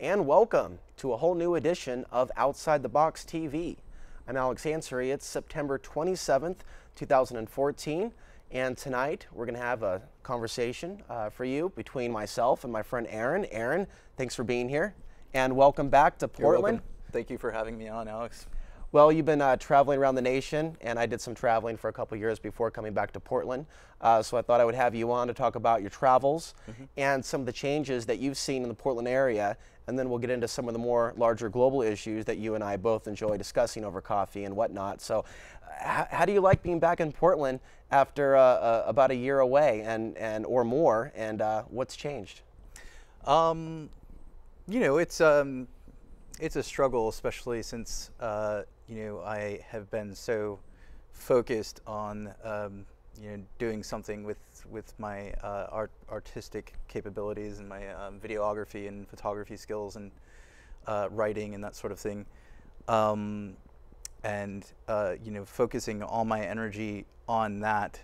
and welcome to a whole new edition of Outside the Box TV. I'm Alex Ansary. It's September 27th, 2014, and tonight we're going to have a conversation for you between myself and my friend Arran. Arran, thanks for being here, and welcome back to Portland. You're welcome. Thank you for having me on, Alex. Well, you've been traveling around the nation, and I did some traveling for a couple years before coming back to Portland. So I thought I would have you on to talk about your travels and some of the changes that you've seen in the Portland area, and then we'll get into some of the more larger global issues that you and I both enjoy discussing over coffee and whatnot. So how do you like being back in Portland after about a year away and or more, and what's changed? You know, it's a struggle, especially since you know, I have been so focused on you know, doing something with my artistic capabilities and my videography and photography skills and writing and that sort of thing, and you know, focusing all my energy on that,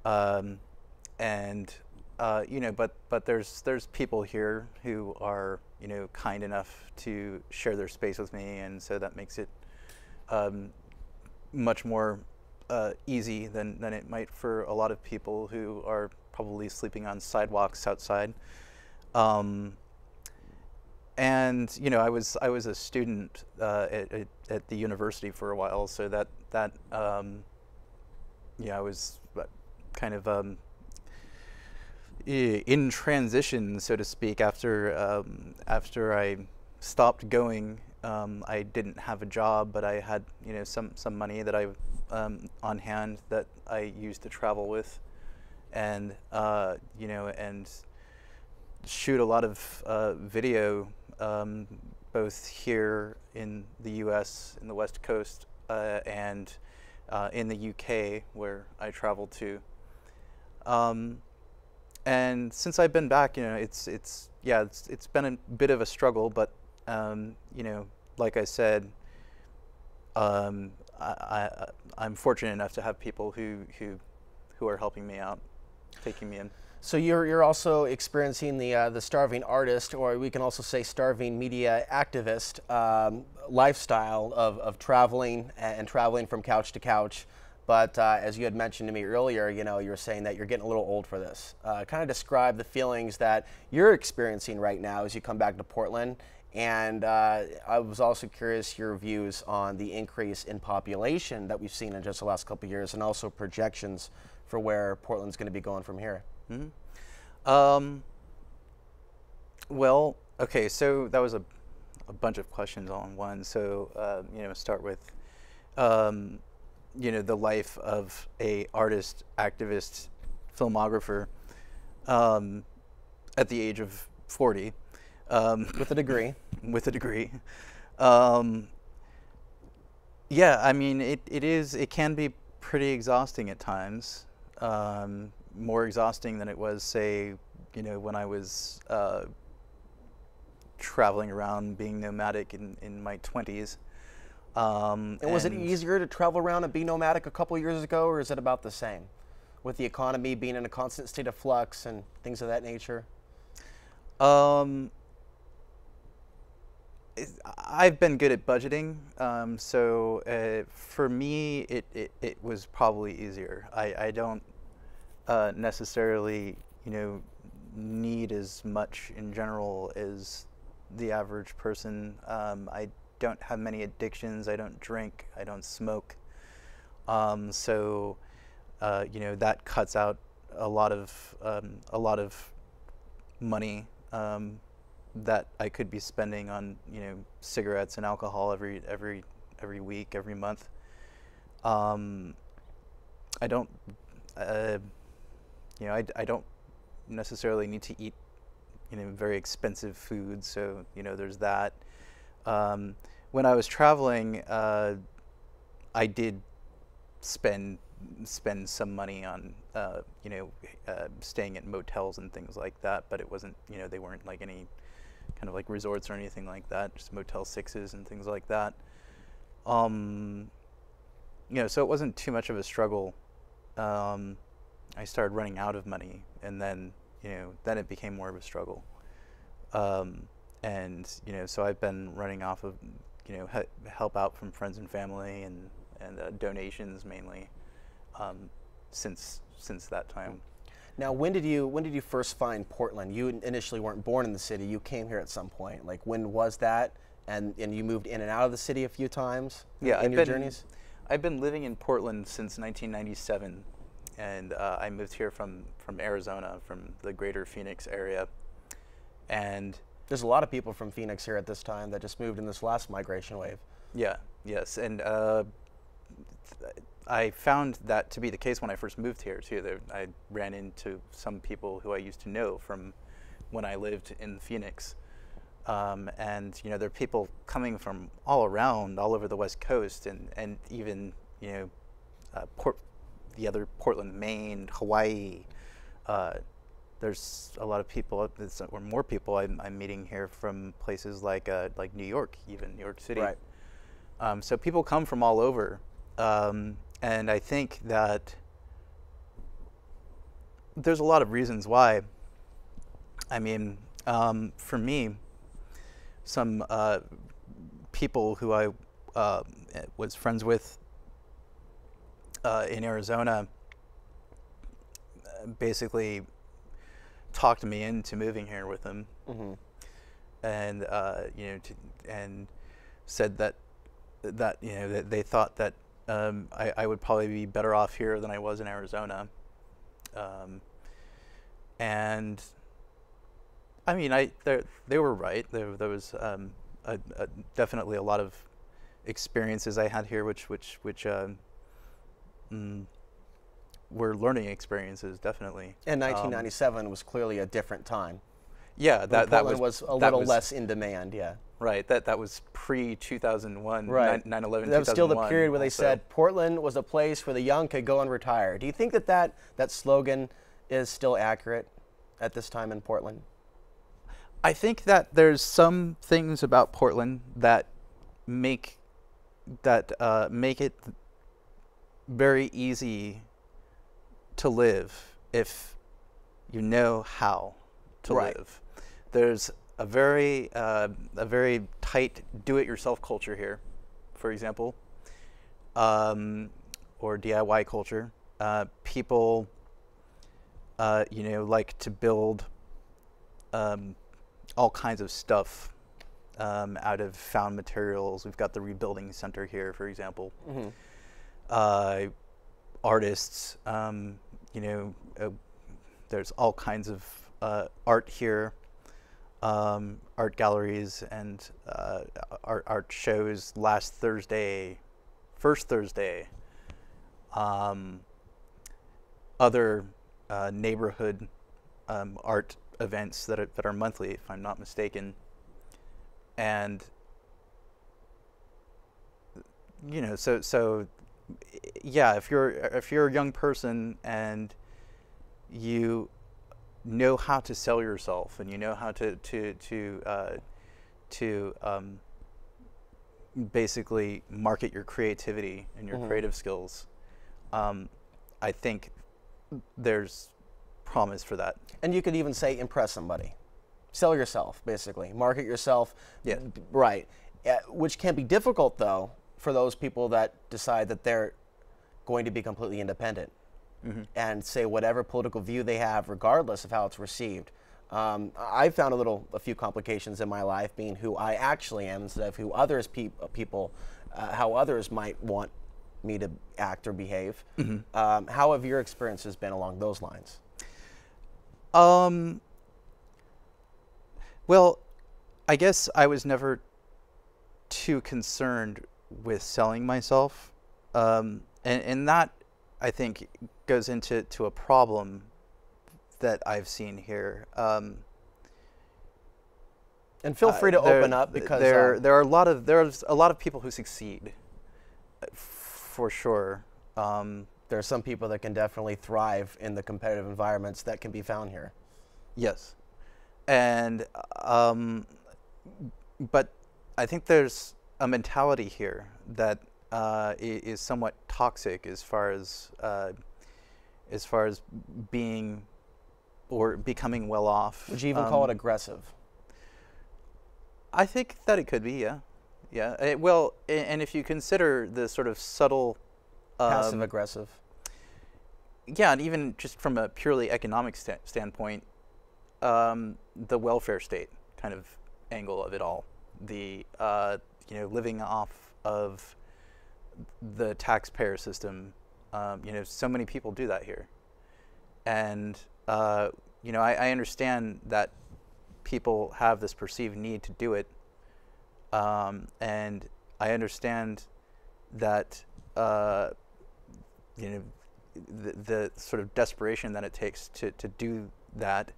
and you know, but there's people here who are, you know, kind enough to share their space with me, and so that makes it much more easy than it might for a lot of people who are probably sleeping on sidewalks outside. And you know, I was a student at the university for a while, so that yeah, I was kind of in transition, so to speak. After I stopped going, I didn't have a job, but I had, you know, some money that I on hand that I used to travel with, and you know, and shoot a lot of video, both here in the U.S. in the West Coast and in the UK, where I traveled to. And since I've been back, you know, it's been a bit of a struggle, but you know, like I said, I'm fortunate enough to have people who are helping me out, taking me in. So you're also experiencing the starving artist, or we can also say starving media activist lifestyle of traveling and traveling from couch to couch. But as you had mentioned to me earlier, you know, you were saying that you're getting a little old for this. Kind of describe the feelings that you're experiencing right now as you come back to Portland. And I was also curious your views on the increase in population that we've seen in just the last couple of years, and also projections for where Portland's going to be going from here. Well, okay, so that was a bunch of questions all in one. So you know, start with you know, the life of a artist, activist, filmographer at the age of 40. With a degree. With a degree. Yeah, I mean, it can be pretty exhausting at times. More exhausting than it was, say, you know, when I was traveling around being nomadic in my 20s. And was it easier to travel around and be nomadic a couple years ago, or is it about the same, with the economy being in a constant state of flux and things of that nature? I've been good at budgeting, so for me it was probably easier. I don't necessarily, you know, need as much in general as the average person. I don't have many addictions. I don't drink. I don't smoke. So you know, that cuts out a lot of money that I could be spending on, you know, cigarettes and alcohol every week, every month. I don't you know, I don't necessarily need to eat, you know, very expensive food, so, you know, there's that. When I was traveling, I did spend some money on, you know, staying at motels and things like that, but it wasn't, you know, they weren't like any kind of like resorts or anything like that, just Motel 6s and things like that. You know, so it wasn't too much of a struggle. I started running out of money, and then, you know, then it became more of a struggle. and so I've been running off of help out from friends and family and donations mainly since that time. Now, when did you first find Portland? You initially weren't born in the city. You came here at some point. Like, when was that? And you moved in and out of the city a few times. Yeah, in your journeys. I've been living in Portland since 1997, and I moved here from Arizona, from the greater Phoenix area. And there's a lot of people from Phoenix here at this time that just moved in this last migration wave. Yeah, yes, and I found that to be the case when I first moved here too. I ran into some people who I used to know from when I lived in Phoenix, and there are people coming from all around, all over the West Coast, and even the other Portland, Maine, Hawaii. There's a lot of people, or more people I'm meeting here from places like New York, even New York City. Right. So people come from all over, and I think that there's a lot of reasons why. I mean, for me, some people who I was friends with in Arizona basically talked me into moving here with them, mm-hmm. and and said that they thought that I would probably be better off here than I was in Arizona, and I mean they were right. There was definitely a lot of experiences I had here, which were learning experiences, definitely. And 1997 was clearly a different time. Yeah, Portland was a little less in demand. Yeah. Right. That was pre-2001. Right. 9/11. That was still the period where they said Portland was a place where the young could go and retire. Do you think that slogan is still accurate at this time in Portland? I think that there's some things about Portland that make it very easy to live if you know how to live. There's a very tight do-it-yourself culture here, for example, or DIY culture. People, like to build all kinds of stuff out of found materials. We've got the Rebuilding Center here, for example. Mm-hmm. Artists, there's all kinds of art here, art galleries and art shows. Last Thursday, first Thursday, other neighborhood art events that are monthly, if I'm not mistaken, and so yeah, if you're a young person and you know how to sell yourself and you know how to basically market your creativity and your creative skills, I think there's promise for that. And you could even say impress somebody, sell yourself, basically market yourself. Yeah. Right. Which can be difficult though for those people that decide that they're going to be completely independent and say whatever political view they have, regardless of how it's received. I found a few complications in my life being who I actually am instead of who others how others might want me to act or behave. How have your experiences been along those lines? Well, I guess I was never too concerned with selling myself, and that, I think, goes into a problem that I've seen here. And feel free to open up, because there's a lot of people who succeed, for sure. There are some people that can definitely thrive in the competitive environments that can be found here. Yes, and but I think there's a mentality here that is somewhat toxic as far as being or becoming well off. Would you even call it aggressive? I think that it could be, yeah. Yeah. Well, and if you consider the sort of subtle Passive aggressive. yeah, and even just from a purely economic standpoint, the welfare state kind of angle of it all, the living off of the taxpayer system, so many people do that here, and I understand that people have this perceived need to do it, and I understand that the sort of desperation that it takes to do that,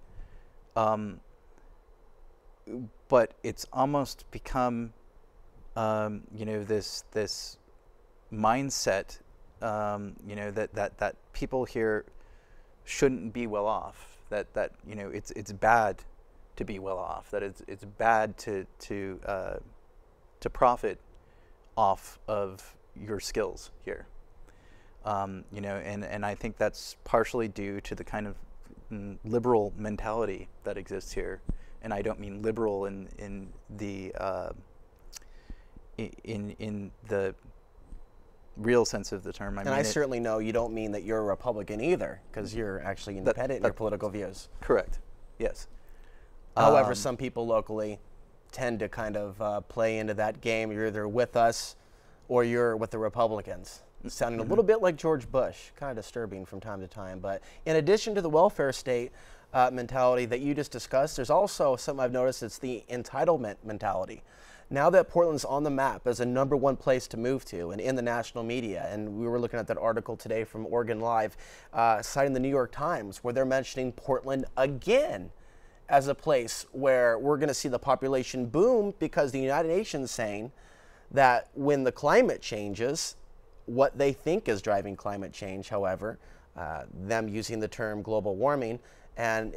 but it's almost become this mindset that people here shouldn't be well off, that it's bad to be well off, that it's bad to profit off of your skills here. And I think that's partially due to the kind of liberal mentality that exists here, and I don't mean liberal in the real sense of the term. I certainly know you don't mean that you're a Republican either, because you're actually independent in your political views. Correct. Yes. However, some people locally tend to kind of play into that game. You're either with us or you're with the Republicans. Sounding a little bit like George Bush, kind of disturbing from time to time. But in addition to the welfare state mentality that you just discussed, there's also something I've noticed. It's the entitlement mentality. Now that Portland's on the map as a #1 place to move to and in the national media, and we were looking at that article today from Oregon Live, citing the New York Times, where they're mentioning Portland again as a place where we're going to see the population boom, because the United Nations saying that when the climate changes, what they think is driving climate change, however, them using the term global warming, and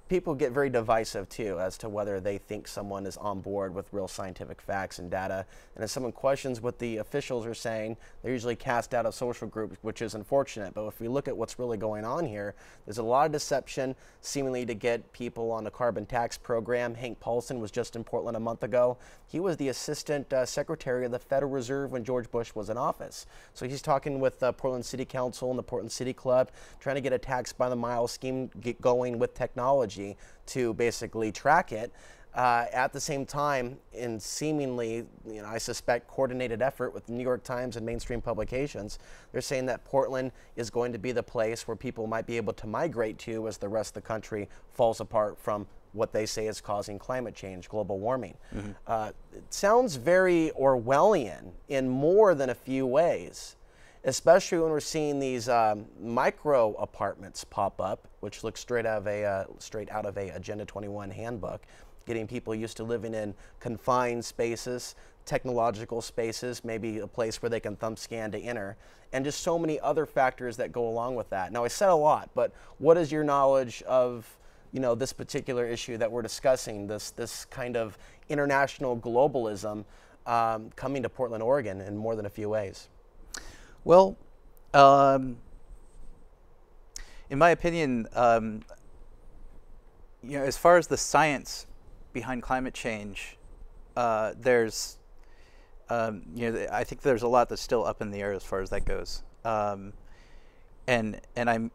people get very divisive too as to whether they think someone is on board with real scientific facts and data. And if someone questions what the officials are saying, they're usually cast out of social groups, which is unfortunate. But if we look at what's really going on here, there's a lot of deception seemingly to get people on a carbon tax program. Hank Paulson was just in Portland a month ago. He was the assistant secretary of the Federal Reserve when George Bush was in office. So he's talking with Portland City Council and the Portland City Club, trying to get a tax by the mile scheme going with technology to basically track it. At the same time, in seemingly, I suspect, coordinated effort with the New York Times and mainstream publications, they're saying that Portland is going to be the place where people might be able to migrate to as the rest of the country falls apart from what they say is causing climate change, global warming. It sounds very Orwellian in more than a few ways, especially when we're seeing these micro apartments pop up, which look straight out of a Agenda 21 handbook, getting people used to living in confined spaces, technological spaces, maybe a place where they can thumb scan to enter, and just so many other factors that go along with that. Now, I said a lot, but what is your knowledge of this particular issue that we're discussing, this kind of international globalism coming to Portland, Oregon in more than a few ways? Well, in my opinion, as far as the science behind climate change, there's, I think there's a lot that's still up in the air as far as that goes. And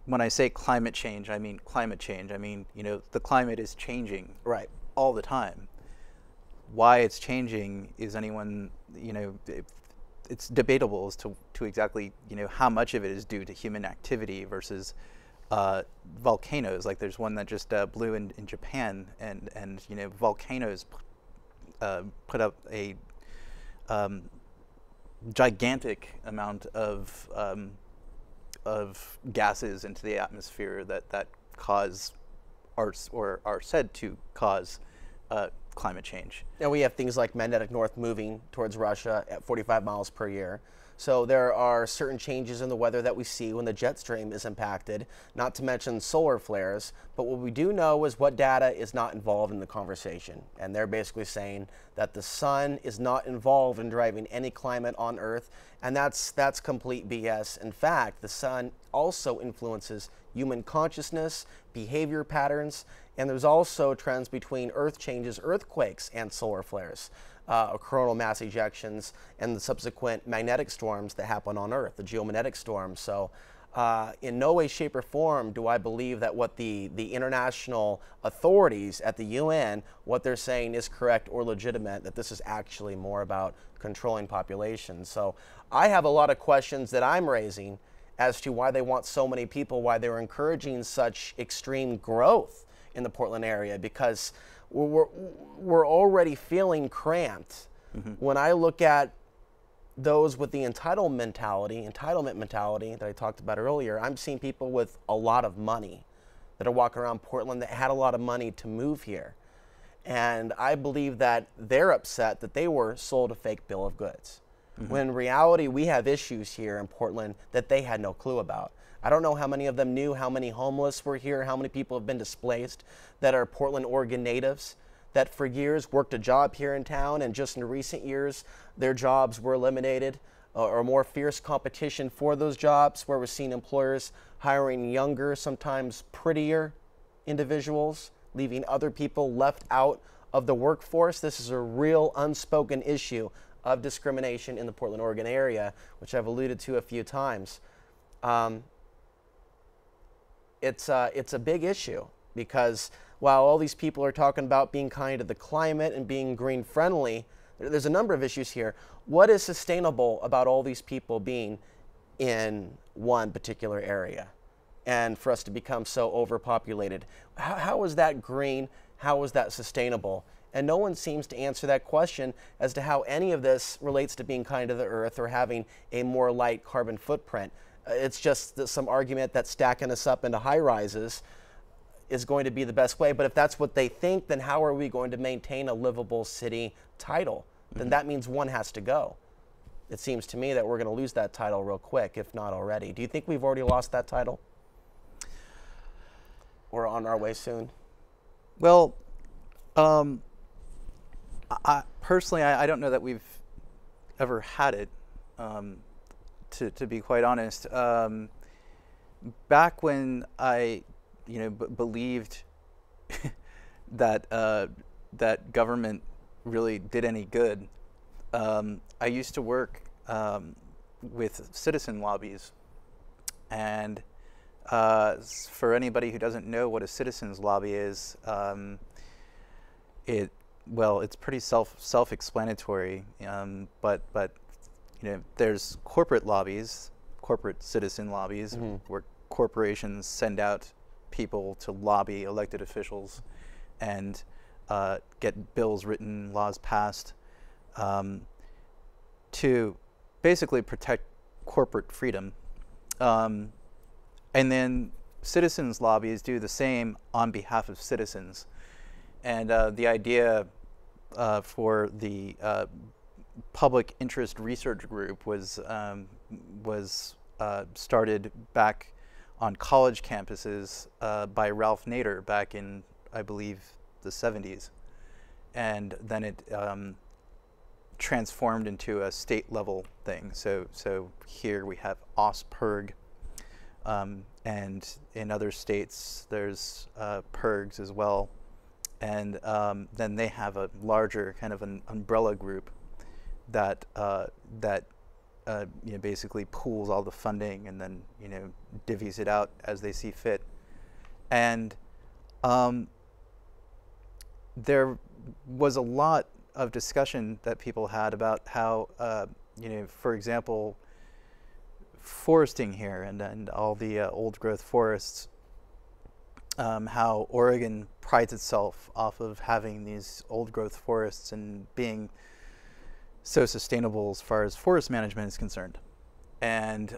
when I say climate change, I mean climate change. I mean, the climate is changing right all the time. Why it's changing is it's debatable as to exactly how much of it is due to human activity versus volcanoes. Like there's one that just blew in Japan, and volcanoes put up a gigantic amount of gases into the atmosphere that cause or are said to cause climate change. And we have things like magnetic north moving towards Russia at 45 miles per year. So there are certain changes in the weather that we see when the jet stream is impacted, not to mention solar flares. But what we do know is what data is not involved in the conversation. And they're basically saying that the sun is not involved in driving any climate on Earth. And that's complete BS. In fact, the sun also influences human consciousness, behavior patterns, and there's also trends between Earth changes, earthquakes, and solar flares, coronal mass ejections, and the subsequent magnetic storms that happen on Earth, the geomagnetic storms. So in no way, shape, or form do I believe that what the international authorities at the UN, what they're saying is correct or legitimate, that this is actually more about controlling populations. So I have a lot of questions that I'm raising as to why they want so many people, why they're encouraging such extreme growth in the Portland area, because we're already feeling cramped. When I look at those with the entitlement mentality that I talked about earlier, I'm seeing people with a lot of money that are walking around Portland that had a lot of money to move here. And I believe that they're upset that they were sold a fake bill of goods. When in reality, we have issues here in Portland that they had no clue about. I don't know how many of them knew how many homeless were here, how many people have been displaced that are Portland, Oregon natives, that for years worked a job here in town, and just in recent years, their jobs were eliminated, or more fierce competition for those jobs, where we're seeing employers hiring younger, sometimes prettier individuals, leaving other people left out of the workforce. This is a real unspoken issue of discrimination in the Portland, Oregon area, which I've alluded to a few times. It's a big issue, because while all these people are talking about being kind to the climate and being green friendly, there's a number of issues here. What is sustainable about all these people being in one particular area, and for us to become so overpopulated? How is that green? How is that sustainable? And no one seems to answer that question as to how any of this relates to being kind to the earth or having a more light carbon footprint. It's just some argument that stacking us up into high rises is going to be the best way. But if that's what they think, then how are we going to maintain a livable city title? Then that means one has to go. It seems to me that we're going to lose that title real quick, if not already. Do you think we've already lost that title? Or on our way soon? Well, personally, I don't know that we've ever had it, to be quite honest. Back when I believed that that government really did any good, I used to work with citizen lobbies, and for anybody who doesn't know what a citizens lobby is, it's pretty self-explanatory. But there's corporate lobbies, corporate citizen lobbies, where corporations send out people to lobby elected officials and get bills written, laws passed, to basically protect corporate freedom. And then citizens lobbies do the same on behalf of citizens. And the idea for the public interest research group was started back on college campuses by Ralph Nader back in, I believe, the 70s. And then it transformed into a state level thing. So here we have OSPIRG, and in other states there's PIRGs as well. And then they have a larger kind of an umbrella group that basically pools all the funding and then divvies it out as they see fit. And there was a lot of discussion that people had about how for example, foresting here and all the old growth forests, how Oregon prides itself off of having these old growth forests and being so sustainable as far as forest management is concerned. And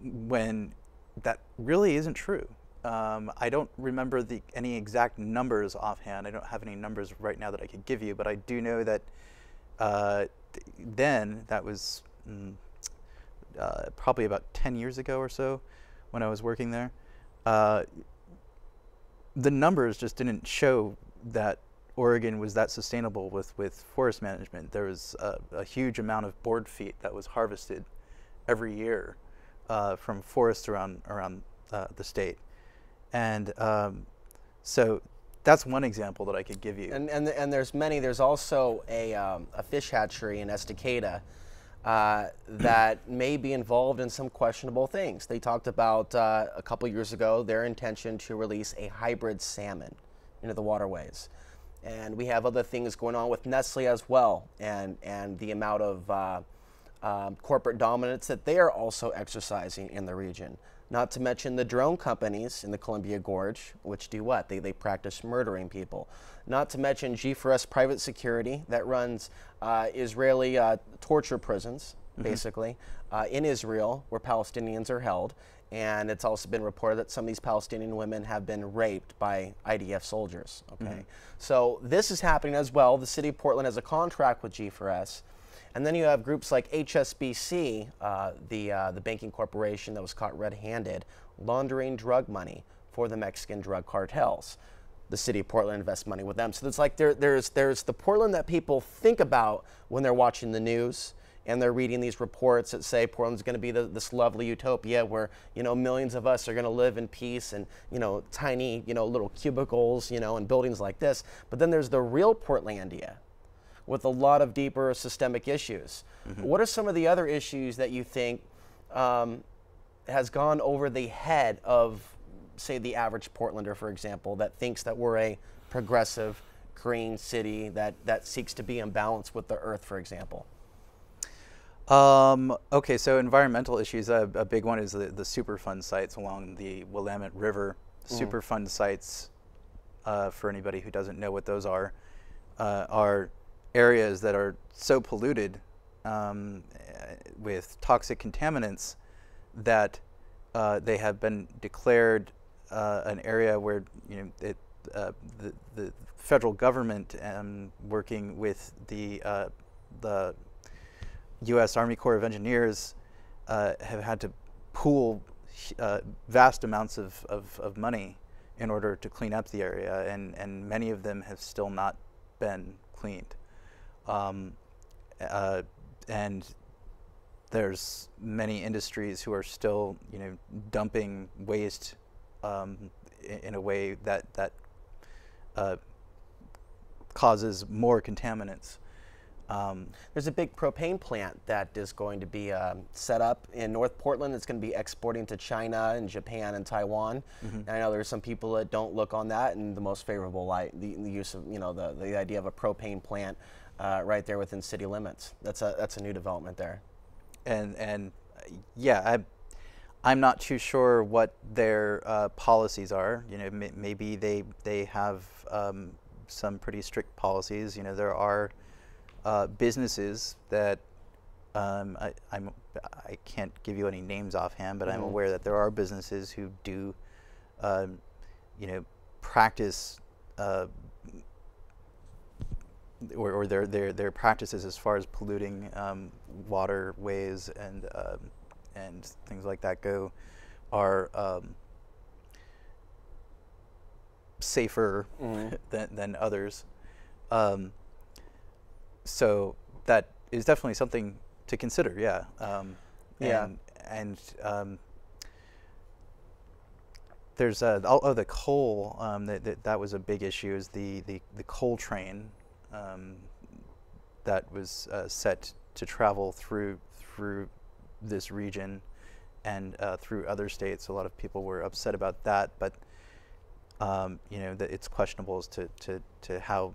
when that really isn't true. I don't remember any exact numbers offhand. I don't have any numbers right now that I could give you, but I do know that then, that was probably about 10 years ago or so when I was working there, the numbers just didn't show that Oregon was that sustainable with forest management. There was a huge amount of board feet that was harvested every year from forests around the state. And so that's one example that I could give you. And there's many. There's also a fish hatchery in Estacada that may be involved in some questionable things. They talked about a couple years ago their intention to release a hybrid salmon into the waterways. And we have other things going on with Nestle as well, and the amount of corporate dominance that they are also exercising in the region. Not to mention the drone companies in the Columbia Gorge, which do what? They practice murdering people. Not to mention G4S Private Security that runs Israeli torture prisons, basically, in Israel, where Palestinians are held. And it's also been reported that some of these Palestinian women have been raped by IDF soldiers. Okay, so this is happening as well. The city of Portland has a contract with G4S. And then you have groups like HSBC, the banking corporation that was caught red-handed, laundering drug money for the Mexican drug cartels. The city of Portland invests money with them. So it's like there's the Portland that people think about when they're watching the news and they're reading these reports that say Portland's going to be this lovely utopia where, millions of us are going to live in peace and, tiny, little cubicles, and buildings like this. But then there's the real Portlandia, with a lot of deeper systemic issues. What are some of the other issues that you think has gone over the head of, say, the average Portlander, for example, that thinks that we're a progressive, green city that seeks to be in balance with the earth, for example? Okay, so environmental issues, a big one is the Superfund sites along the Willamette River. Superfund sites, for anybody who doesn't know what those are areas that are so polluted with toxic contaminants that they have been declared an area where the federal government, working with the U.S. Army Corps of Engineers, have had to pool vast amounts of money in order to clean up the area, and many of them have still not been cleaned. And there's many industries who are still, dumping waste in a way that causes more contaminants. There's a big propane plant that is going to be set up in North Portland. It's going to be exporting to China and Japan and Taiwan. And I know there's some people that don't look on that in the most favorable light. The use of the idea of a propane plant right there within city limits. That's a new development there. And yeah, I'm not too sure what their policies are. Maybe they have some pretty strict policies. There are businesses that I can't give you any names offhand, but I'm aware that there are businesses who do practice or their practices as far as polluting waterways and things like that go are safer than others. So that is definitely something to consider, yeah. And there's the coal. That was a big issue. Is the coal train that was set to travel through this region and through other states. A lot of people were upset about that, but that it's questionable as to how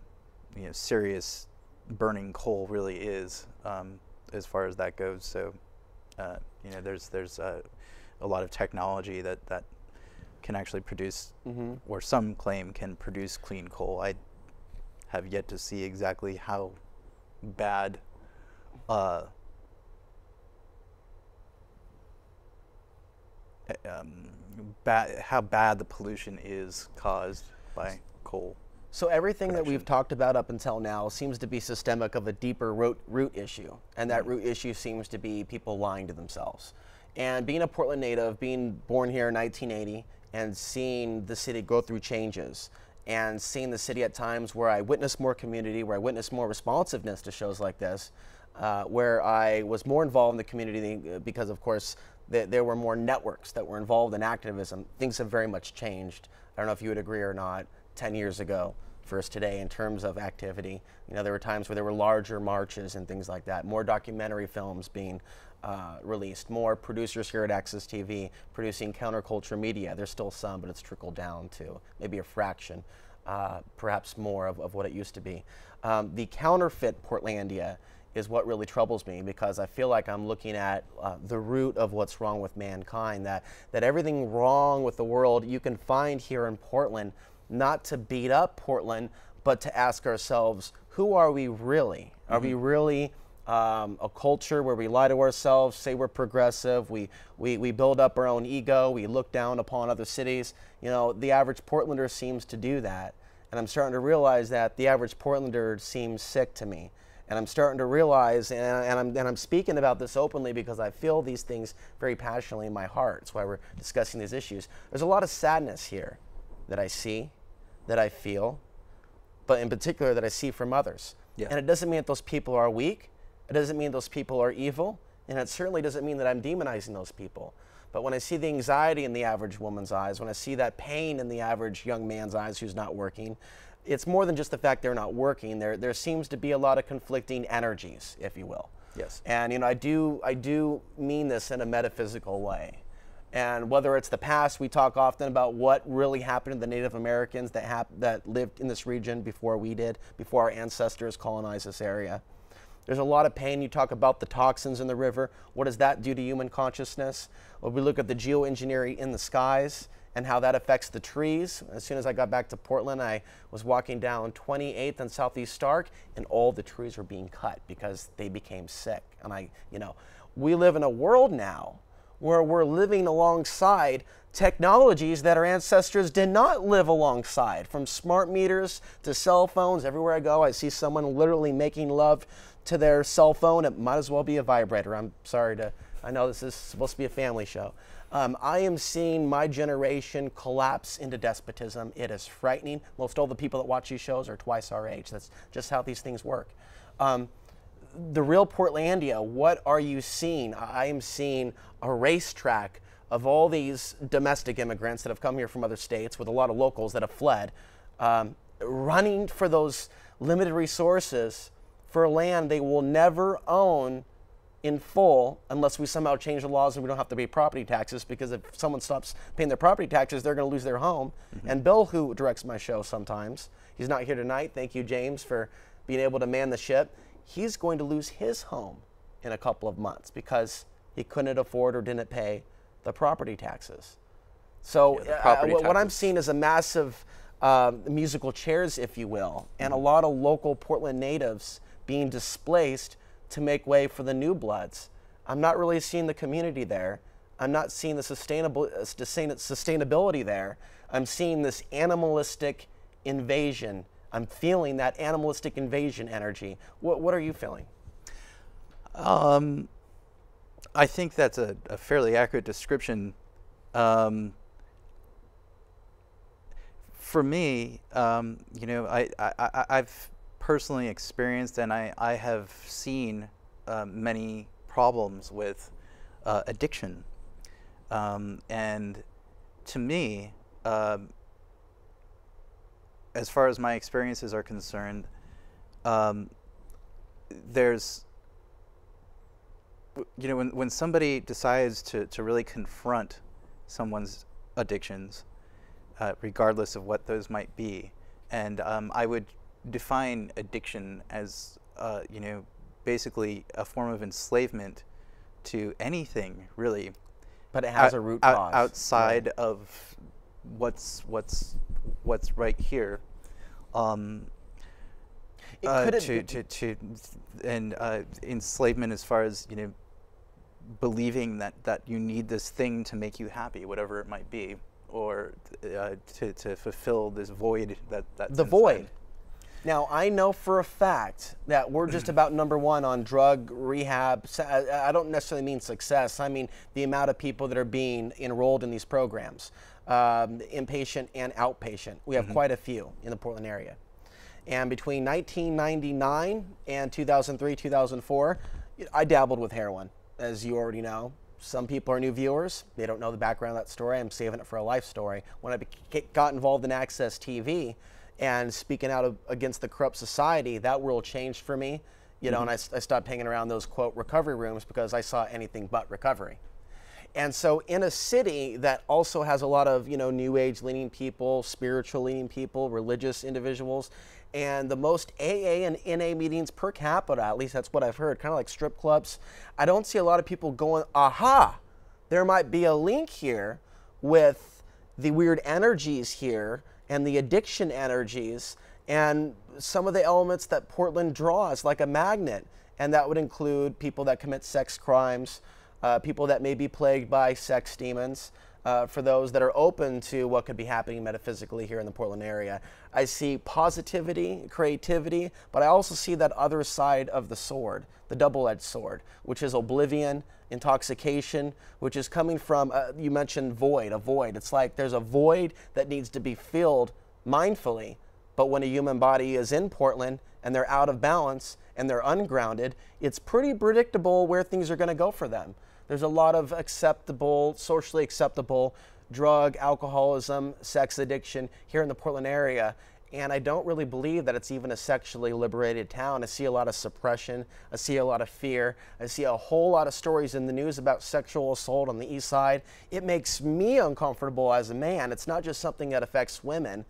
serious burning coal really is as far as that goes. So there's a lot of technology that can actually produce, or some claim can produce clean coal. I have yet to see exactly how bad how bad the pollution is caused by coal. So everything that we've talked about up until now seems to be systemic of a deeper root issue, and that root issue seems to be people lying to themselves. And being a Portland native, being born here in 1980, and seeing the city go through changes, and seeing the city at times where I witnessed more community, where I witnessed more responsiveness to shows like this, where I was more involved in the community because, of course, there were more networks that were involved in activism. Things have very much changed. I don't know if you would agree or not, 10 years ago versus today in terms of activity. You know, there were times where there were larger marches and things like that, more documentary films being released, more producers here at Access TV producing counterculture media. There's still some, but it's trickled down to maybe a fraction, perhaps more of what it used to be. The counterfeit Portlandia is what really troubles me, because I feel like I'm looking at the root of what's wrong with mankind, that everything wrong with the world you can find here in Portland, not to beat up Portland, but to ask ourselves, who are we really? Are we really a culture where we lie to ourselves, say we're progressive, we build up our own ego, we look down upon other cities? You know, the average Portlander seems to do that. And I'm starting to realize that the average Portlander seems sick to me. And I'm starting to realize, and I'm speaking about this openly because I feel these things very passionately in my heart. That's why we're discussing these issues. There's a lot of sadness here that I see, that I feel, but in particular that I see from others. Yeah. And it doesn't mean that those people are weak. It doesn't mean those people are evil. And it certainly doesn't mean that I'm demonizing those people. But when I see the anxiety in the average woman's eyes, when I see that pain in the average young man's eyes who's not working, it's more than just the fact they're not working. There seems to be a lot of conflicting energies, if you will. Yes. And you know, I do mean this in a metaphysical way. And whether it's the past, we talk often about what really happened to the Native Americans that lived in this region before we did, before our ancestors colonized this area. There's a lot of pain. You talk about the toxins in the river. What does that do to human consciousness? Well, we look at the geoengineering in the skies and how that affects the trees. As soon as I got back to Portland, I was walking down 28th and Southeast Stark, and all the trees were being cut because they became sick. And we live in a world now where we're living alongside technologies that our ancestors did not live alongside. From smart meters to cell phones, everywhere I go, I see someone literally making love to their cell phone. It might as well be a vibrator. I'm sorry I know this is supposed to be a family show. I am seeing my generation collapse into despotism. It is frightening. Most all the people that watch these shows are twice our age. That's just how these things work. The real Portlandia, what are you seeing? I am seeing a racetrack of all these domestic immigrants that have come here from other states, with a lot of locals that have fled, running for those limited resources for land they will never own in full unless we somehow change the laws and we don't have to pay property taxes, because if someone stops paying their property taxes, they're going to lose their home. And Bill, who directs my show sometimes, he's not here tonight. Thank you, James, for being able to man the ship. He's going to lose his home in a couple of months because he couldn't afford or didn't pay the property taxes. So what I'm seeing is a massive musical chairs, if you will, and a lot of local Portland natives being displaced to make way for the new bloods. I'm not really seeing the community there. I'm not seeing the sustainability there. I'm seeing this animalistic invasion. I'm feeling that animalistic invasion energy. What are you feeling? I think that's a fairly accurate description. For me, you know, I've personally experienced and I have seen many problems with addiction. And to me, as far as my experiences are concerned, there's, you know, when somebody decides to really confront someone's addictions, regardless of what those might be, and I would define addiction as, you know, basically a form of enslavement to anything, really. But it has a root cause outside of what's right here. Enslavement as far as, you know, believing that you need this thing to make you happy, whatever it might be, or to fulfill this void that's the inside. Void. Now, I know for a fact that we're just about #1 on drug rehab. I don't necessarily mean success. I mean the amount of people that are being enrolled in these programs, inpatient and outpatient. We have quite a few in the Portland area. And between 1999 and 2003, 2004, I dabbled with heroin, as you already know. some people are new viewers. They don't know the background of that story. I'm saving it for a life story. When I got involved in Access TV and speaking out against the corrupt society, that world changed for me. You know, and I stopped hanging around those, quote, recovery rooms because I saw anything but recovery. And so in a city that also has a lot of, you know, new age leaning people, spiritual leaning people, religious individuals, and the most AA and NA meetings per capita, at least that's what I've heard, kind of like strip clubs, I don't see a lot of people going, aha, there might be a link here with the weird energies here and the addiction energies and some of the elements that Portland draws like a magnet. And that would include people that commit sex crimes, people that may be plagued by sex demons, for those that are open to what could be happening metaphysically here in the Portland area. I see positivity, creativity, but I also see that other side of the sword, the double-edged sword, which is oblivion, intoxication, which is coming from, you mentioned void, a void. It's like there's a void that needs to be filled mindfully, but when a human body is in Portland and they're out of balance and they're ungrounded, it's pretty predictable where things are going to go for them. There's a lot of acceptable, socially acceptable drug, alcoholism, sex addiction here in the Portland area. And I don't really believe that it's even a sexually liberated town. I see a lot of suppression. I see a lot of fear. I see a whole lot of stories in the news about sexual assault on the east side. It makes me uncomfortable as a man. It's not just something that affects women.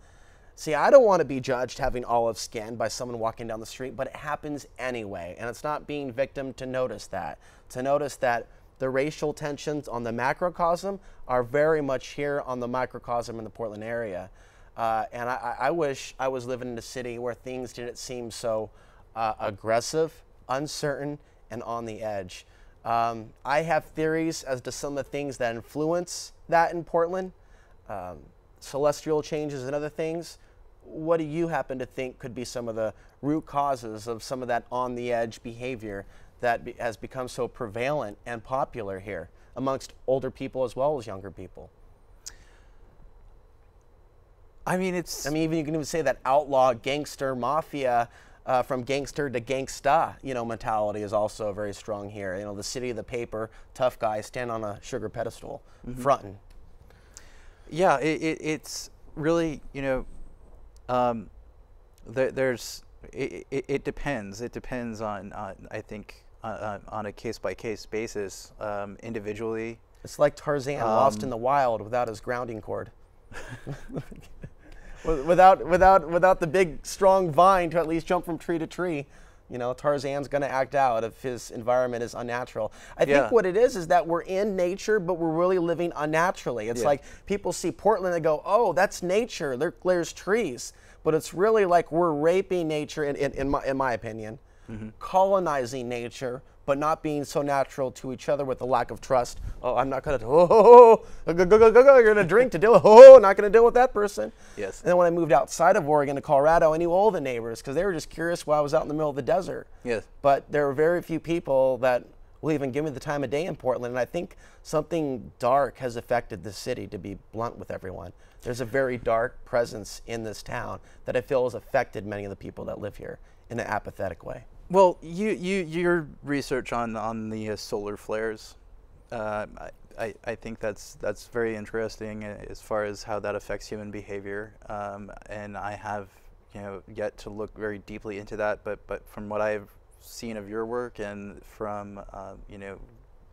See, I don't want to be judged having olive skin by someone walking down the street, but it happens anyway. And it's not being victim to notice that. The racial tensions on the macrocosm are very much here on the microcosm in the Portland area. And I wish I was living in a city where things didn't seem so aggressive, uncertain, and on the edge. I have theories as to some of the things that influence that in Portland, celestial changes and other things. What do you happen to think could be some of the root causes of some of that on the edge behavior that has become so prevalent and popular here amongst older people as well as younger people? I mean, even you can even say that outlaw gangster mafia, from gangster to gangsta, you know, mentality is also very strong here. You know, the city of the paper, tough guys stand on a sugar pedestal, fronting. Yeah, it's really, you know, it depends. It depends on I think, on a case-by-case basis, individually. It's like Tarzan lost in the wild without his grounding cord. without the big, strong vine to at least jump from tree to tree. You know, Tarzan's going to act out if his environment is unnatural. I think what it is that we're in nature, but we're really living unnaturally. It's like people see Portland and go, oh, that's nature. There's trees. But it's really like we're raping nature, in my opinion, colonizing nature, but not being so natural to each other with a lack of trust. Oh, I'm not going to, you're going to drink to deal with, not going to deal with that person. Yes. And then when I moved outside of Oregon to Colorado, I knew all the neighbors because they were just curious while I was out in the middle of the desert. Yes. But there were very few people that will even give me the time of day in Portland. And I think something dark has affected the city, to be blunt with everyone. There's a very dark presence in this town that I feel has affected many of the people that live here in an apathetic way. Well, your research on the solar flares, I think that's very interesting as far as how that affects human behavior, and I have, you know, yet to look very deeply into that. But from what I've seen of your work and from you know,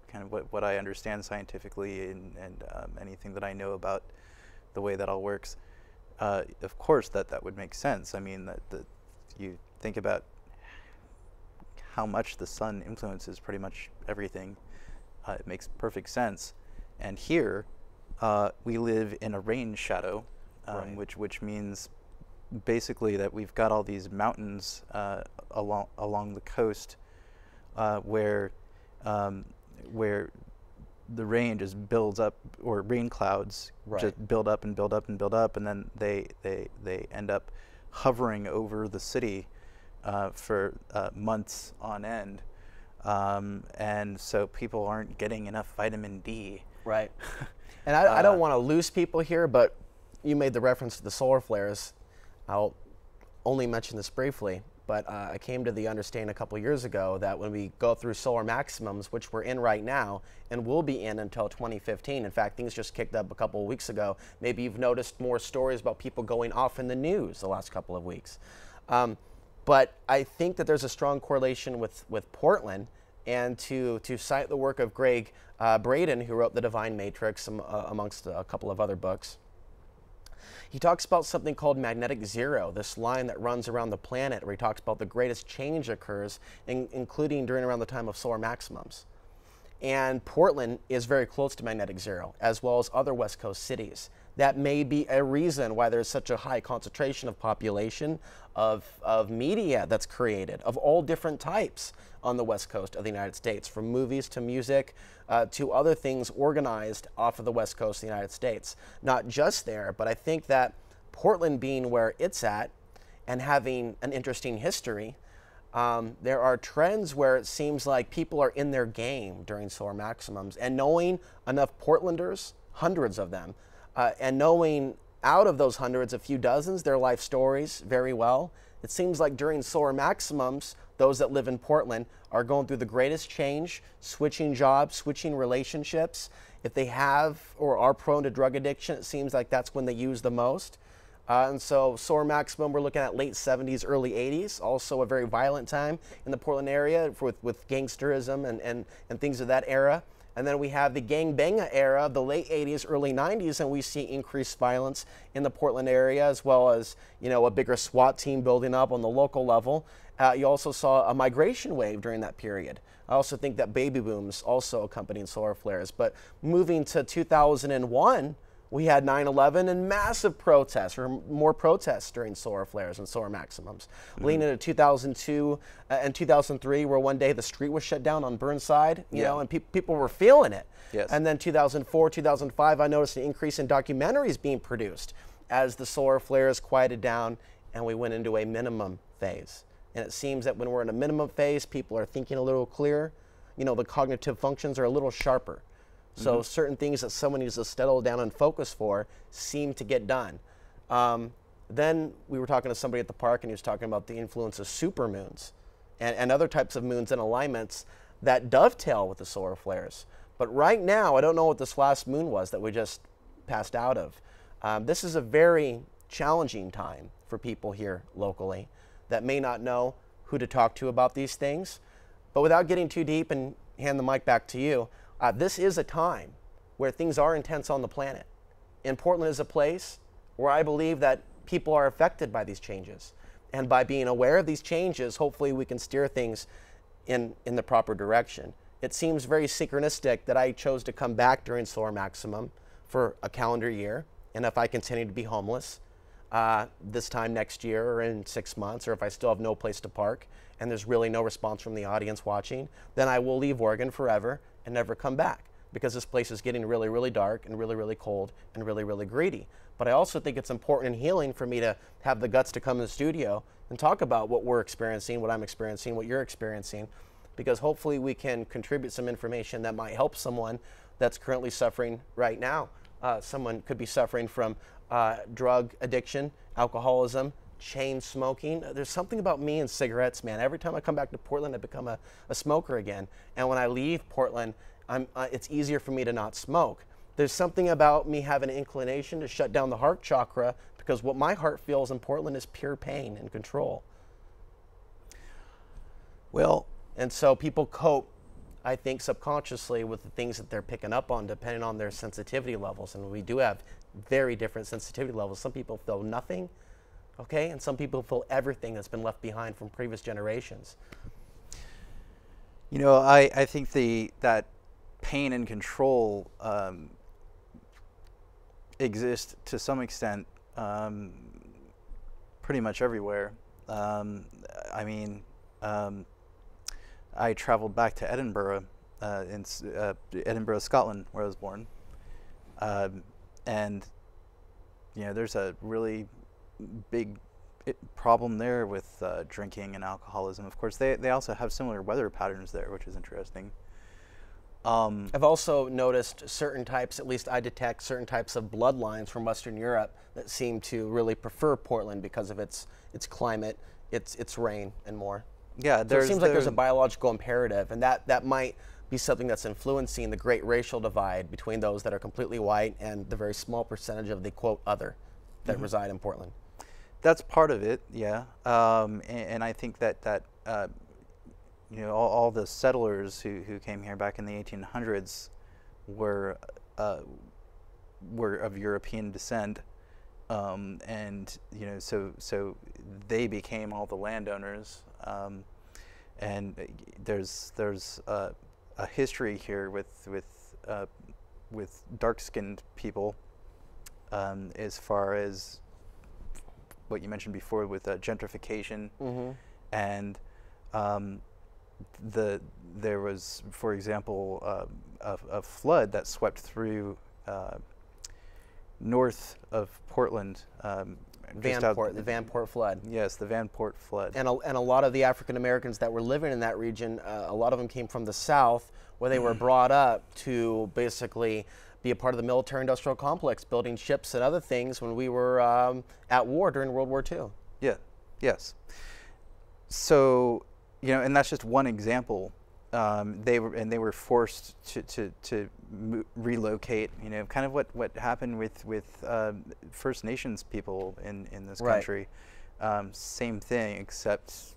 kind of what I understand scientifically and anything that I know about the way that all works, of course that would make sense. I mean, that you think about how much the sun influences pretty much everything. It makes perfect sense. And here, we live in a rain shadow, which means basically that we've got all these mountains along the coast, where the rain just builds up, or rain clouds just build up and build up and build up, and then they end up hovering over the city for months on end, and so people aren't getting enough vitamin D. Right. And I don't want to lose people here, but you made the reference to the solar flares. I'll only mention this briefly. but I came to the understanding a couple years ago that when we go through solar maximums, which we're in right now and will be in until 2015, in fact, things just kicked up a couple of weeks ago. Maybe you've noticed more stories about people going off in the news the last couple of weeks. But I think that there's a strong correlation with Portland, and to cite the work of Greg Braden, who wrote The Divine Matrix, amongst a couple of other books. He talks about something called magnetic zero, this line that runs around the planet where he talks about the greatest change occurs, including during around the time of solar maximums. And Portland is very close to magnetic zero, as well as other West Coast cities. That may be a reason why there's such a high concentration of population, of media that's created, of all different types on the West Coast of the United States, from movies to music to other things organized off of the West Coast of the United States. Not just there, but I think that Portland being where it's at and having an interesting history, there are trends where it seems like people are in their game during solar maximums, and knowing enough Portlanders, hundreds of them, and knowing out of those hundreds, a few dozens, their life stories very well, it seems like during solar maximums, those that live in Portland are going through the greatest change, switching jobs, switching relationships. If they have or are prone to drug addiction, it seems like that's when they use the most. And so solar maximum, we're looking at late 70s, early 80s, also a very violent time in the Portland area with gangsterism and things of that era. And then we have the gangbanga era of the late 80s, early 90s, and we see increased violence in the Portland area, as well as, you know, a bigger SWAT team building up on the local level. You also saw a migration wave during that period. I also think that baby booms also accompanied solar flares. But moving to 2001, we had 9/11 and massive protests, or more protests during solar flares and solar maximums. Leading into 2002 and 2003, where one day the street was shut down on Burnside, you know, and people were feeling it. Yes. And then 2004, 2005, I noticed an increase in documentaries being produced as the solar flares quieted down and we went into a minimum phase. And it seems that when we're in a minimum phase, people are thinking a little clearer. You know, the cognitive functions are a little sharper. So certain things that someone needs to settle down and focus for seem to get done. Then we were talking to somebody at the park, and he was talking about the influence of supermoons and other types of moons and alignments that dovetail with the solar flares. But right now, I don't know what this last moon was that we just passed out of. This is a very challenging time for people here locally that may not know who to talk to about these things. But without getting too deep, and hand the mic back to you, this is a time where things are intense on the planet. And Portland is a place where I believe that people are affected by these changes. And by being aware of these changes, hopefully we can steer things in the proper direction. It seems very synchronistic that I chose to come back during solar maximum for a calendar year. And if I continue to be homeless this time next year or in 6 months, or if I still have no place to park and there's really no response from the audience watching, then I will leave Oregon forever and never come back, because this place is getting really, really dark and really, really cold and really, really greedy. But I also think it's important and healing for me to have the guts to come in the studio and talk about what we're experiencing, what I'm experiencing, what you're experiencing, because hopefully we can contribute some information that might help someone that's currently suffering right now. Someone could be suffering from drug addiction, alcoholism, chain smoking. There's something about me and cigarettes, man. Every time I come back to Portland, I become a smoker again. And when I leave Portland, it's easier for me to not smoke. There's something about me having an inclination to shut down the heart chakra, because what my heart feels in Portland is pure pain and control. Well, and so people cope, I think, subconsciously with the things that they're picking up on, depending on their sensitivity levels. And we do have very different sensitivity levels. Some people feel nothing. Okay, and some people feel everything that's been left behind from previous generations. You know, I think that pain and control exist to some extent pretty much everywhere. I mean, I traveled back to Edinburgh, Edinburgh, Scotland, where I was born, and you know, there's a really big problem there with drinking and alcoholism. Of course, they also have similar weather patterns there, which is interesting. I've also noticed certain types, at least I detect certain types of bloodlines from Western Europe that seem to really prefer Portland because of its climate it's rain and more. Yeah, So it seems like there's a biological imperative, and that might be something that's influencing the great racial divide between those that are completely white and the very small percentage of the quote other that reside in Portland. That's part of it, yeah. And I think that you know, all the settlers who came here back in the 1800s were of European descent, and you know, so they became all the landowners, and there's a history here with dark-skinned people, as far as what you mentioned before with gentrification, and there was, for example, a flood that swept through north of Portland. The Vanport flood. Yes, the Vanport flood. And a lot of the African Americans that were living in that region, a lot of them came from the South, where they were brought up to basically be a part of the military-industrial complex, building ships and other things when we were at war during World War II. Yeah. Yes. So, you know, and that's just one example. They were forced to relocate. You know, kind of what happened with First Nations people in this country. Same thing, except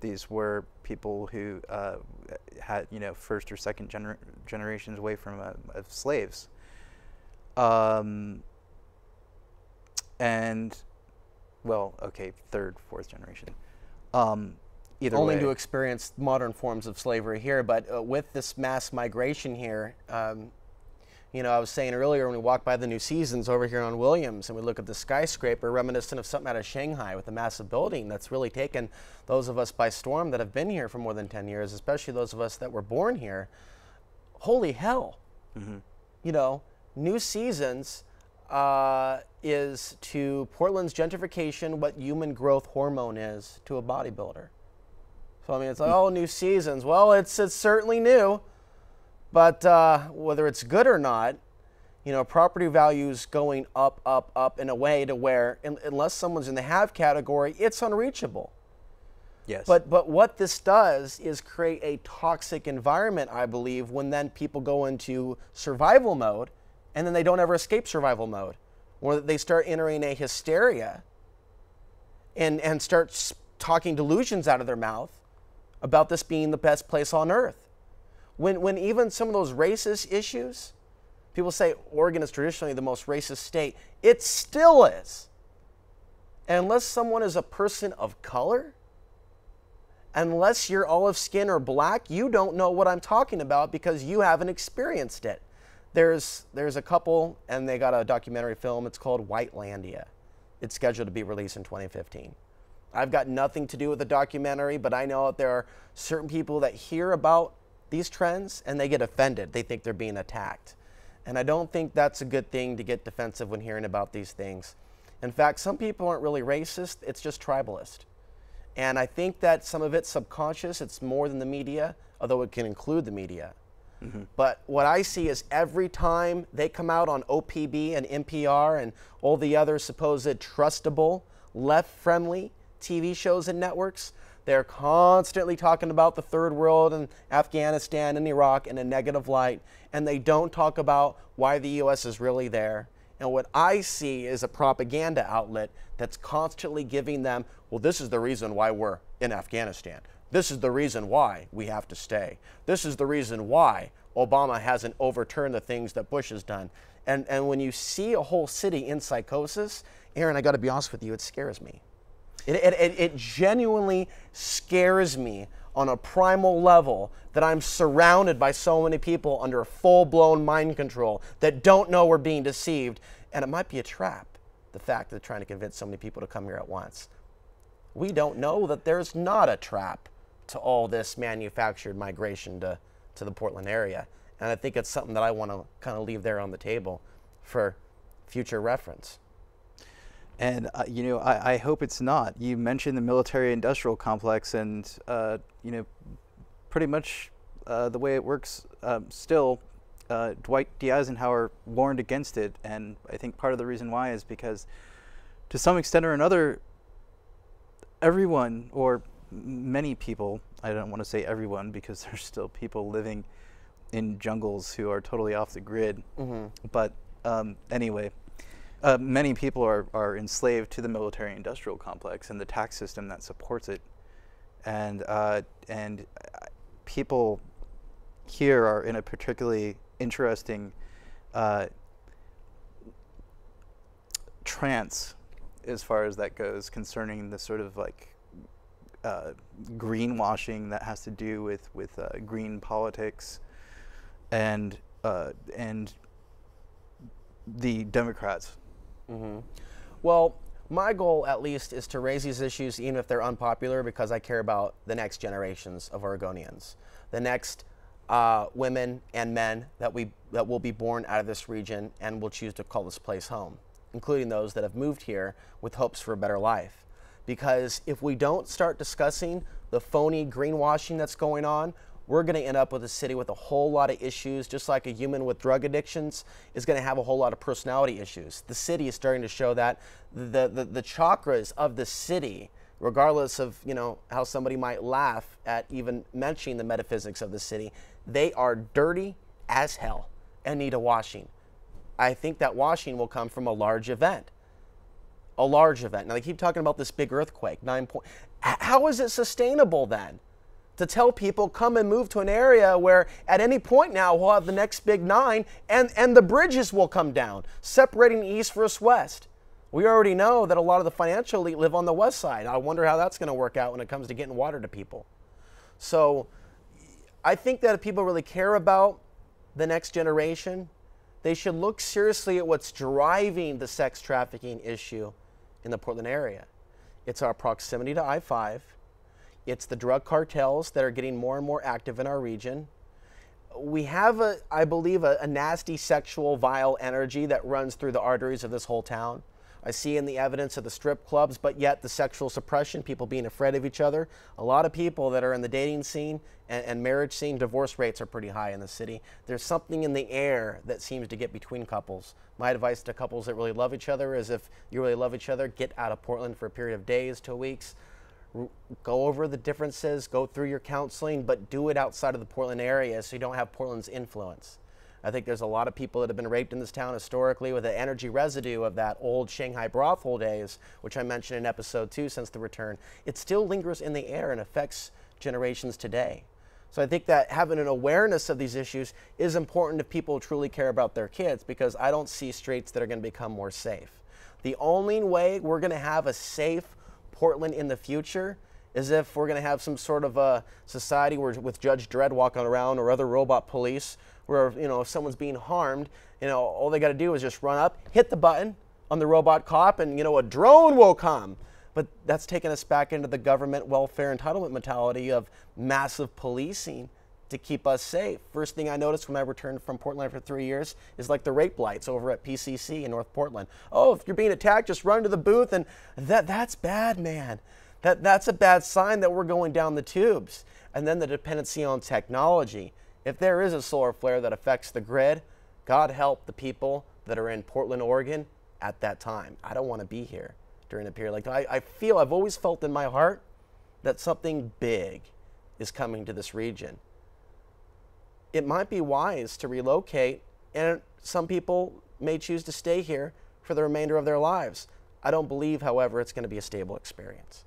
these were people who had, you know, first or second generations away from of slaves. And well, okay, third, fourth generation. Either only way. to experience modern forms of slavery here, but with this mass migration here, you know, I was saying earlier when we walked by the New Seasons over here on Williams and we look at the skyscraper reminiscent of something out of Shanghai with a massive building that's really taken those of us by storm that have been here for more than 10 years, especially those of us that were born here. Holy hell. You know, New Seasons is to Portland's gentrification what human growth hormone is to a bodybuilder. So, I mean, it's like, oh, New Seasons. Well, it's certainly new. But whether it's good or not, you know, property values going up, up, up in a way to where, unless someone's in the have category, it's unreachable. Yes. But what this does is create a toxic environment, I believe, when then people go into survival mode and then they don't ever escape survival mode, or they start entering a hysteria and start talking delusions out of their mouth about this being the best place on earth. When even some of those racist issues, people say Oregon is traditionally the most racist state. It still is. And unless someone is a person of color, unless you're olive skin or black, you don't know what I'm talking about because you haven't experienced it. There's a couple, and they got a documentary film. It's called Whitelandia. It's scheduled to be released in 2015. I've got nothing to do with the documentary, but I know that there are certain people that hear about these trends and they get offended. They think they're being attacked. And I don't think that's a good thing to get defensive when hearing about these things. In fact, some people aren't really racist, it's just tribalist. And I think that some of it's subconscious, it's more than the media, although it can include the media. But what I see is every time they come out on OPB and NPR and all the other supposed trustable, left-friendly TV shows and networks, they're constantly talking about the third world and Afghanistan and Iraq in a negative light, and they don't talk about why the U.S. is really there. And what I see is a propaganda outlet that's constantly giving them, well, this is the reason why we're in Afghanistan. This is the reason why we have to stay. This is the reason why Obama hasn't overturned the things that Bush has done. And when you see a whole city in psychosis, Aaron, I got to be honest with you, it scares me. It genuinely scares me on a primal level that I'm surrounded by so many people under full-blown mind control that don't know we're being deceived. And it might be a trap, the fact that they're trying to convince so many people to come here at once. We don't know that there's not a trap to all this manufactured migration to the Portland area. And I think it's something that I want to kind of leave there on the table for future reference. And, you know, I hope it's not. You mentioned the military-industrial complex, and, you know, pretty much the way it works still, Dwight D. Eisenhower warned against it, and I think part of the reason why is because, to some extent or another, everyone, or many people, I don't want to say everyone because there's still people living in jungles who are totally off the grid. But anyway, many people are enslaved to the military-industrial complex and the tax system that supports it. And people here are in a particularly interesting trance as far as that goes, concerning the sort of like greenwashing that has to do with green politics and the Democrats. Well, my goal, at least, is to raise these issues even if they're unpopular, because I care about the next generations of Oregonians, the next women and men that will be born out of this region and will choose to call this place home, including those that have moved here with hopes for a better life. Because if we don't start discussing the phony greenwashing that's going on, we're going to end up with a city with a whole lot of issues, just like a human with drug addictions is going to have a whole lot of personality issues. The city is starting to show that the chakras of the city, regardless of, you know, how somebody might laugh at even mentioning the metaphysics of the city, they are dirty as hell and need a washing. I think that washing will come from a large event. A large event. Now, they keep talking about this big earthquake, 9 point. How is it sustainable then to tell people come and move to an area where at any point now we'll have the next big 9 and the bridges will come down, separating east versus west? We already know that a lot of the financial elite live on the west side. I wonder how that's going to work out when it comes to getting water to people. So I think that if people really care about the next generation, they should look seriously at what's driving the sex trafficking issue in the Portland area. It's our proximity to I-5. It's the drug cartels that are getting more and more active in our region. We have, I believe, a nasty sexual, vile energy that runs through the arteries of this whole town. I see in the evidence of the strip clubs, but yet the sexual suppression, people being afraid of each other. A lot of people that are in the dating scene and marriage scene, divorce rates are pretty high in the city. There's something in the air that seems to get between couples. My advice to couples that really love each other is, if you really love each other, get out of Portland for a period of days to weeks. Go over the differences, go through your counseling, but do it outside of the Portland area so you don't have Portland's influence. I think there's a lot of people that have been raped in this town historically with the energy residue of that old Shanghai brothel days, which I mentioned in episode 2, Since the Return. It still lingers in the air and affects generations today. So I think that having an awareness of these issues is important if people truly care about their kids, because I don't see streets that are going to become more safe. The only way we're going to have a safe Portland in the future is if we're going to have some sort of a society where, with Judge Dredd walking around or other robot police, where, you know, if someone's being harmed, you know, all they got to do is just run up, hit the button on the robot cop, and, you know, a drone will come. But that's taking us back into the government welfare entitlement mentality of massive policing to keep us safe. First thing I noticed when I returned from Portland after 3 years is like the rape lights over at PCC in North Portland. Oh, if you're being attacked, just run to the booth, and that's bad, man. That's a bad sign that we're going down the tubes. And then the dependency on technology. If there is a solar flare that affects the grid, God help the people that are in Portland, Oregon at that time. I don't want to be here during a period like that. I've always felt in my heart that something big is coming to this region. It might be wise to relocate, and some people may choose to stay here for the remainder of their lives. I don't believe, however, it's going to be a stable experience.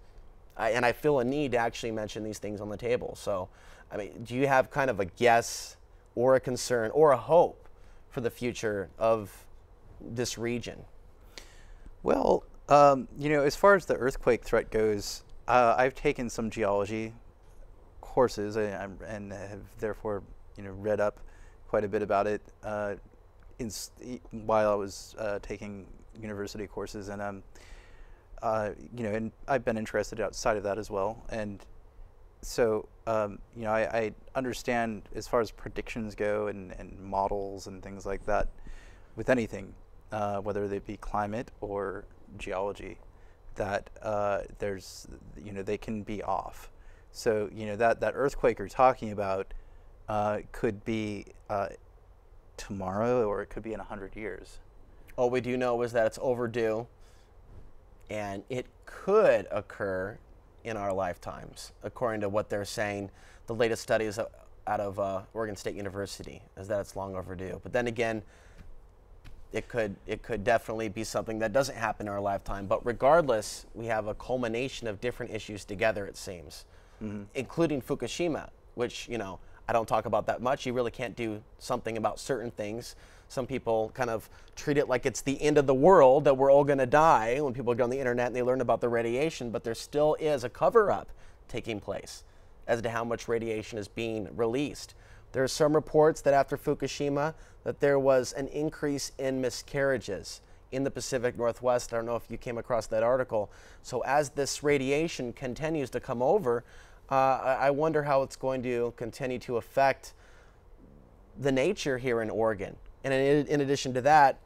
And I feel a need to actually mention these things on the table. So, I mean, do you have kind of a guess or a concern or a hope for the future of this region? Well, you know, as far as the earthquake threat goes, I've taken some geology courses and have therefore, you know, read up quite a bit about it while I was taking university courses, and you know, and I've been interested outside of that as well. And so, you know, I understand as far as predictions go and models and things like that with anything, whether they be climate or geology, that there's, you know, they can be off. So, you know, that earthquake you're talking about could be tomorrow, or it could be in 100 years. All we do know is that it's overdue, and it could occur in our lifetimes, according to what they're saying. The latest studies out of Oregon State University is that it's long overdue. But then again, it could definitely be something that doesn't happen in our lifetime. But regardless, we have a culmination of different issues together, it seems, including Fukushima, which, you know, I don't talk about that much. You really can't do something about certain things. Some people kind of treat it like it's the end of the world, that we're all going to die when people go on the internet and they learn about the radiation, but there still is a cover-up taking place as to how much radiation is being released. There are some reports that after Fukushima that there was an increase in miscarriages in the Pacific Northwest. I don't know if you came across that article. So as this radiation continues to come over, I wonder how it's going to continue to affect the nature here in Oregon. And in addition to that,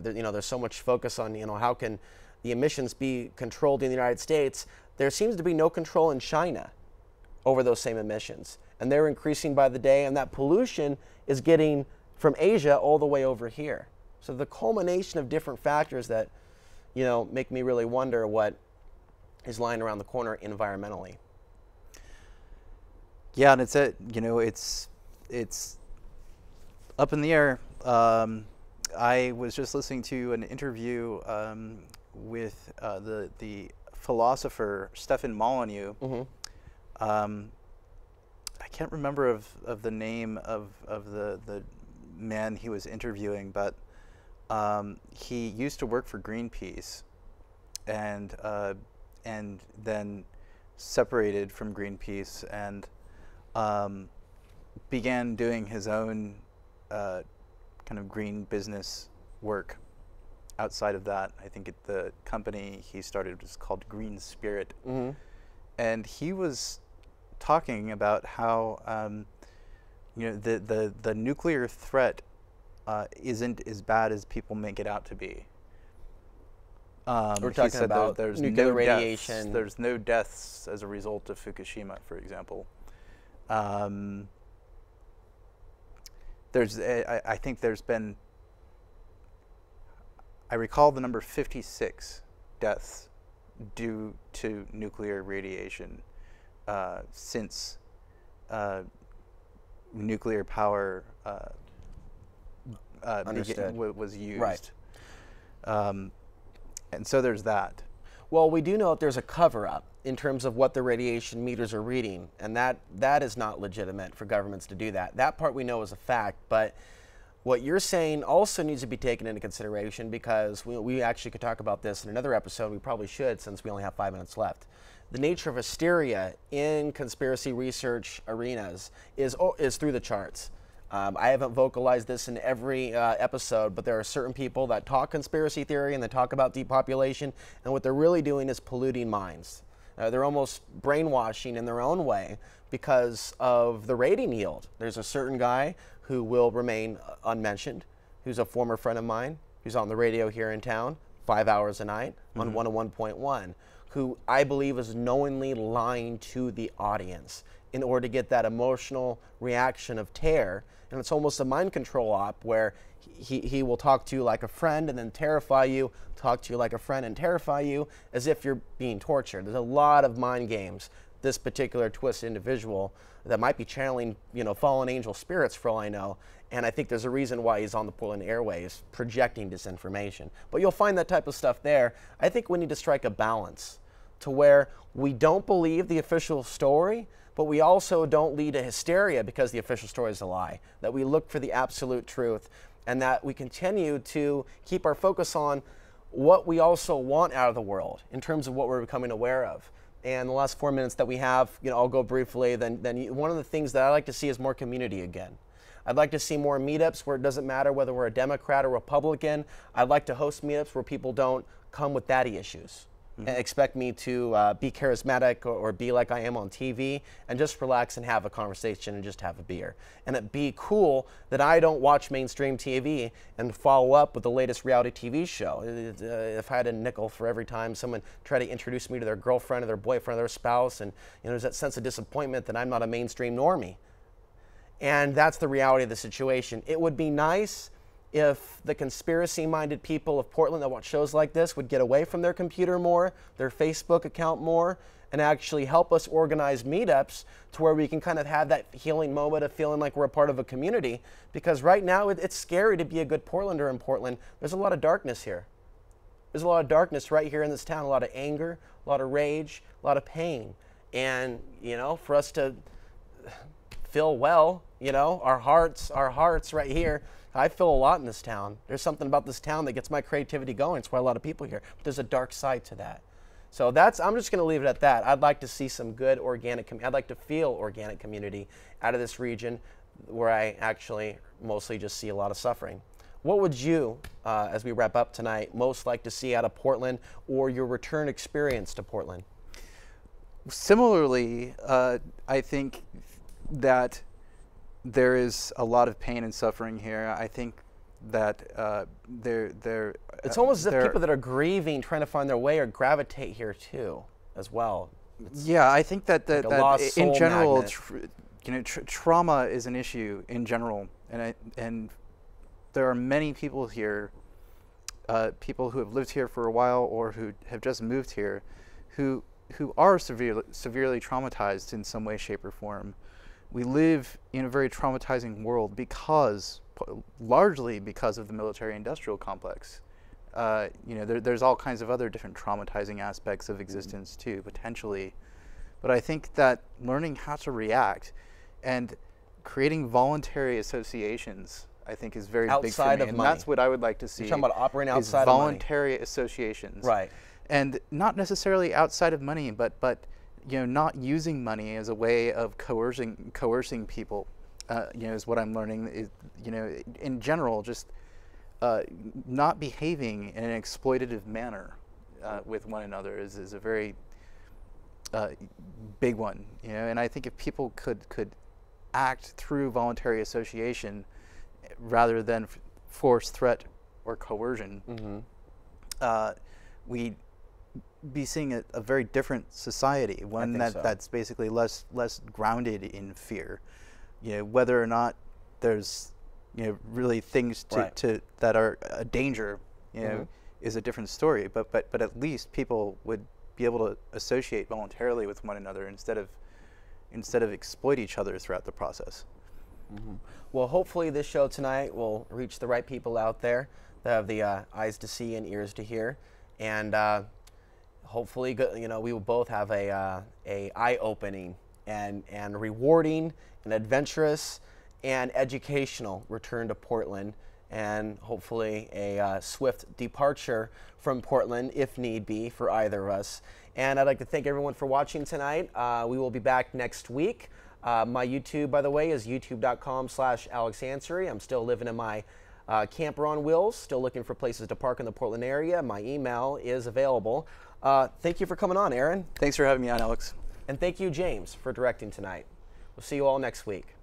there's so much focus on, how can the emissions be controlled in the United States. There seems to be no control in China over those same emissions. And they're increasing by the day, and that pollution is getting from Asia all the way over here. So the culmination of different factors that, make me really wonder what is lying around the corner environmentally. Yeah, and it's up in the air. I was just listening to an interview with the philosopher Stefan Molyneux. I can't remember of the name of the man he was interviewing, but he used to work for Greenpeace, and then separated from Greenpeace and began doing his own kind of green business work outside of that. I think the company he started was called Green Spirit, and he was talking about how the nuclear threat isn't as bad as people make it out to be. We're talking about there's nuclear no radiation. Deaths, there's no deaths as a result of Fukushima, for example. I think there's been, I recall the number 56 deaths due to nuclear radiation since nuclear power was used. Right. And so there's that. Well, we do know that there's a cover-up in terms of what the radiation meters are reading, and that is not legitimate for governments to do that. That part we know is a fact, but what you're saying also needs to be taken into consideration, because we actually could talk about this in another episode. We probably should, since we only have 5 minutes left. The nature of hysteria in conspiracy research arenas is through the charts. I haven't vocalized this in every episode, but there are certain people that talk conspiracy theory and they talk about depopulation, and what they're really doing is polluting minds. They're almost brainwashing in their own way because of the rating yield. There's a certain guy who will remain unmentioned, who's a former friend of mine, who's on the radio here in town 5 hours a night on 101.1, who I believe is knowingly lying to the audience in order to get that emotional reaction of terror. And it's almost a mind control op where he will talk to you like a friend and then terrify you, talk to you like a friend and terrify you as if you're being tortured. There's a lot of mind games. This particular twisted individual that might be channeling, fallen angel spirits for all I know. And I think there's a reason why he's on the Portland airways projecting disinformation. But you'll find that type of stuff there. I think we need to strike a balance to where we don't believe the official story, but we also don't lead to hysteria because the official story is a lie. That we look for the absolute truth, and that we continue to keep our focus on what we also want out of the world in terms of what we're becoming aware of. And the last 4 minutes that we have, I'll go briefly. Then one of the things that I like to see is more community again. I'd like to see more meetups where it doesn't matter whether we're a Democrat or Republican. I'd like to host meetups where people don't come with daddy issues and expect me to be charismatic or be like I am on TV, and just relax and have a conversation and just have a beer. And it'd be cool that I don't watch mainstream TV and follow up with the latest reality TV show. If I had a nickel for every time someone tried to introduce me to their girlfriend or their boyfriend or their spouse, and there's that sense of disappointment that I'm not a mainstream normie. And that's the reality of the situation. It would be nice if the conspiracy-minded people of Portland that watch shows like this would get away from their computer more, their Facebook account more, and actually help us organize meetups to where we can kind of have that healing moment of feeling like we're a part of a community. Because right now it's scary to be a good Portlander in Portland. There's a lot of darkness here. There's a lot of darkness right here in this town, a lot of anger, a lot of rage, a lot of pain. And, you know, for us to feel well, you know, our hearts right here. I feel a lot in this town. There's something about this town that gets my creativity going. It's why a lot of people here. But there's a dark side to that. So I'm just going to leave it at that. I'd like to see some good organic, I'd like to feel organic community out of this region where I actually mostly just see a lot of suffering. What would you, as we wrap up tonight, most like to see out of Portland or your return experience to Portland? Similarly, I think that there is a lot of pain and suffering here. I think that it's almost as if people that are grieving, trying to find their way, or gravitate here too, as well. Yeah, I think that like in general, trauma is an issue in general, and there are many people here, people who have lived here for a while or who have just moved here, who are severely traumatized in some way, shape, or form. We live in a very traumatizing world largely because of the military-industrial complex. There's all kinds of other different traumatizing aspects of existence too, potentially. But I think that learning how to react and creating voluntary associations, I think, is very big for me. And that's what I would like to see. You're talking about operating outside of money. Voluntary associations. Right. And not necessarily outside of money, but not using money as a way of coercing people. Is what I'm learning. Is, in general, just not behaving in an exploitative manner with one another is a very big one. And I think if people could act through voluntary association rather than force, threat, or coercion, we'd be seeing a very different society, one that's basically less to in fear. Whether or not there's really things that are a danger, is a different story. But at least people would be able to associate voluntarily with one another instead of exploit each other throughout the process. Well, hopefully this show tonight will reach the right people out there that have the eyes to see and ears to hear, and hopefully, we will both have a eye-opening and rewarding and adventurous and educational return to Portland, and hopefully a swift departure from Portland if need be for either of us. And I'd like to thank everyone for watching tonight. We will be back next week. My YouTube, by the way, is youtube.com/Alex Ansary. I'm still living in my camper on wheels, still looking for places to park in the Portland area. My email is available. Thank you for coming on, Arran. Thanks for having me on, Alex. And thank you, James, for directing tonight. We'll see you all next week.